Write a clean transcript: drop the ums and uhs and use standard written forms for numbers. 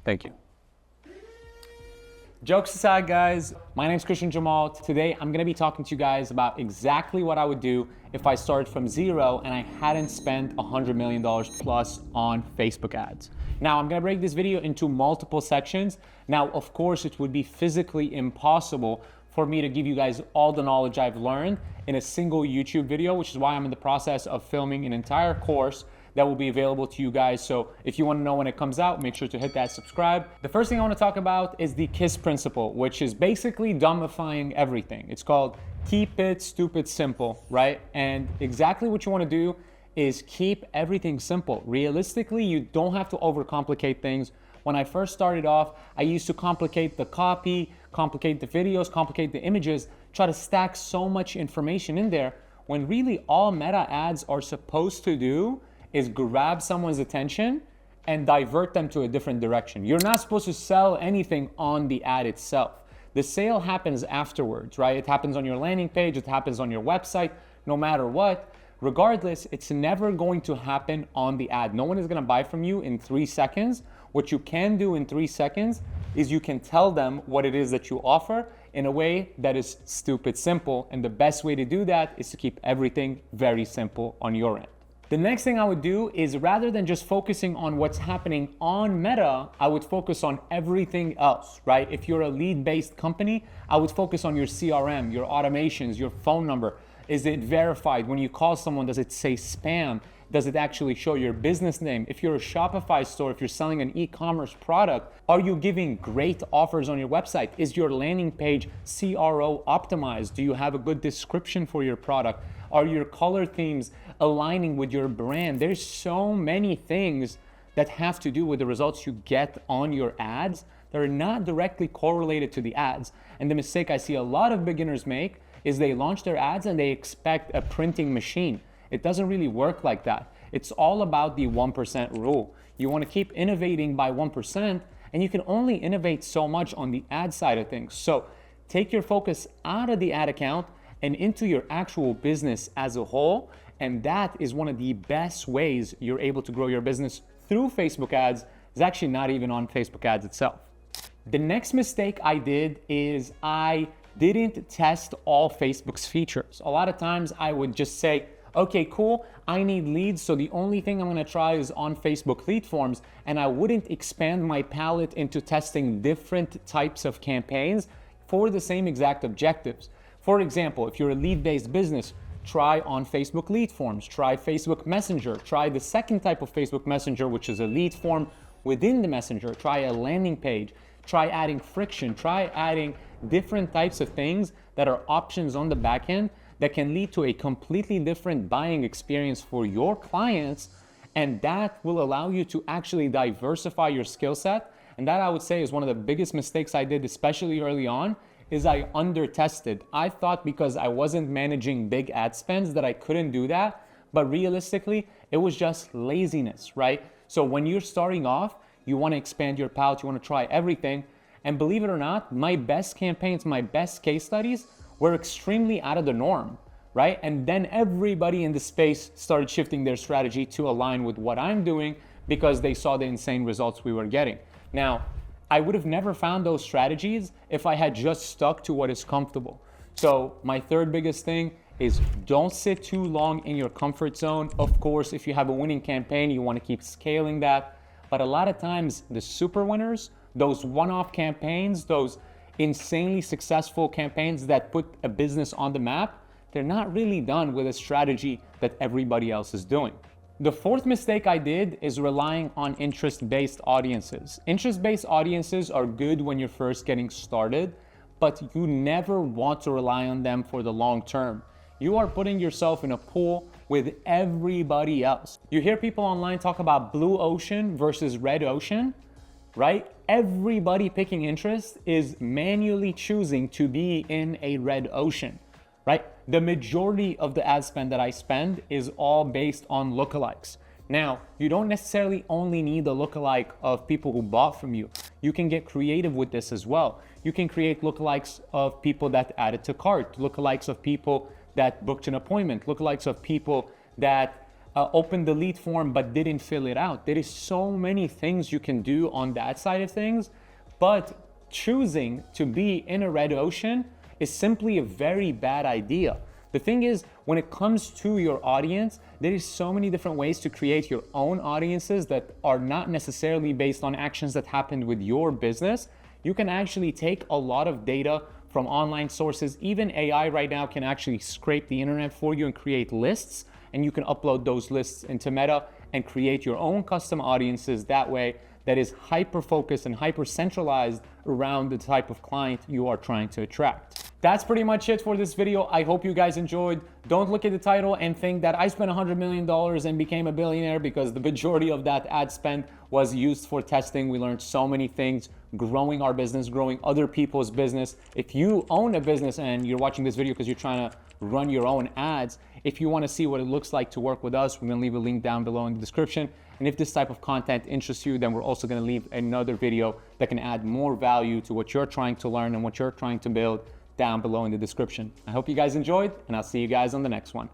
Thank you. Jokes aside, guys, my name is Christian Jamal. Today, I'm gonna be talking to you guys about exactly what I would do if I started from zero and I hadn't spent $100 million plus on Facebook ads. Now, I'm gonna break this video into multiple sections. Now, of course, it would be physically impossible for me to give you guys all the knowledge I've learned in a single YouTube video, which is why I'm in the process of filming an entire course that will be available to you guys. So if you want to know when it comes out, make sure to hit that subscribe. The first thing I want to talk about is the KISS principle, which is basically dumbifying everything. It's called keep it stupid simple, right? And exactly what you want to do is keep everything simple. Realistically, you don't have to overcomplicate things. When I first started off, I used to complicate the copy, complicate the videos, complicate the images, try to stack so much information in there, when really all meta ads are supposed to do is grab someone's attention and divert them to a different direction. You're not supposed to sell anything on the ad itself. The sale happens afterwards, right? It happens on your landing page, it happens on your website, no matter what. Regardless, it's never going to happen on the ad. No one is gonna buy from you in 3 seconds. What you can do in 3 seconds is you can tell them what it is that you offer in a way that is stupid simple. And the best way to do that is to keep everything very simple on your end. The next thing I would do is rather than just focusing on what's happening on Meta, I would focus on everything else, right? If you're a lead-based company, I would focus on your CRM, your automations, your phone number. Is it verified? When you call someone, does it say spam? Does it actually show your business name? If you're a Shopify store, if you're selling an e-commerce product, are you giving great offers on your website? Is your landing page CRO optimized? Do you have a good description for your product? Are your color themes aligning with your brand? There's so many things that have to do with the results you get on your ads that are not directly correlated to the ads. And the mistake I see a lot of beginners make is they launch their ads and they expect a printing machine. It doesn't really work like that. It's all about the 1% rule. You want to keep innovating by 1%, and you can only innovate so much on the ad side of things. So take your focus out of the ad account and into your actual business as a whole. And that is one of the best ways you're able to grow your business through Facebook ads. It's actually not even on Facebook ads itself. The next mistake I did is I didn't test all Facebook's features. A lot of times I would just say, okay, cool, I need leads, so the only thing I'm gonna try is on Facebook lead forms, and I wouldn't expand my palette into testing different types of campaigns for the same exact objectives. For example, if you're a lead-based business, try on Facebook lead forms, try Facebook Messenger, try the second type of Facebook Messenger, which is a lead form within the Messenger, try a landing page, try adding friction, try adding different types of things that are options on the back end that can lead to a completely different buying experience for your clients. And that will allow you to actually diversify your skill set. And that, I would say, is one of the biggest mistakes I did, especially early on, is I under-tested. I thought because I wasn't managing big ad spends that I couldn't do that, but realistically, it was just laziness, right? So when you're starting off, you wanna expand your palette, you wanna try everything, and believe it or not, my best campaigns, my best case studies were extremely out of the norm, right? And then everybody in the space started shifting their strategy to align with what I'm doing because they saw the insane results we were getting. Now, I would have never found those strategies if I had just stuck to what is comfortable. So my third biggest thing is don't sit too long in your comfort zone. Of course, if you have a winning campaign, you want to keep scaling that. But a lot of times the super winners, those one-off campaigns, those insanely successful campaigns that put a business on the map, they're not really done with a strategy that everybody else is doing. The fourth mistake I did is relying on interest-based audiences. Interest-based audiences are good when you're first getting started, but you never want to rely on them for the long term. You are putting yourself in a pool with everybody else. You hear people online talk about blue ocean versus red ocean, right? Everybody picking interest is manually choosing to be in a red ocean, right? The majority of the ad spend that I spend is all based on lookalikes. Now, you don't necessarily only need the lookalike of people who bought from you. You can get creative with this as well. You can create lookalikes of people that added to cart, lookalikes of people that booked an appointment, lookalikes of people that opened the lead form but didn't fill it out. There is so many things you can do on that side of things, but choosing to be in a red ocean is simply a very bad idea. The thing is, when it comes to your audience, there is so many different ways to create your own audiences that are not necessarily based on actions that happened with your business. You can actually take a lot of data from online sources. Even AI right now can actually scrape the internet for you and create lists, and you can upload those lists into Meta and create your own custom audiences that way, that is hyper focused and hyper centralized around the type of client you are trying to attract. That's pretty much it for this video. I hope you guys enjoyed. Don't look at the title and think that I spent $100 million and became a billionaire, because the majority of that ad spend was used for testing. We learned so many things, growing our business, growing other people's business. If you own a business and you're watching this video because you're trying to run your own ads, if you want to see what it looks like to work with us, we're going to leave a link down below in the description. And if this type of content interests you, then we're also going to leave another video that can add more value to what you're trying to learn and what you're trying to build down below in the description. I hope you guys enjoyed, and I'll see you guys on the next one.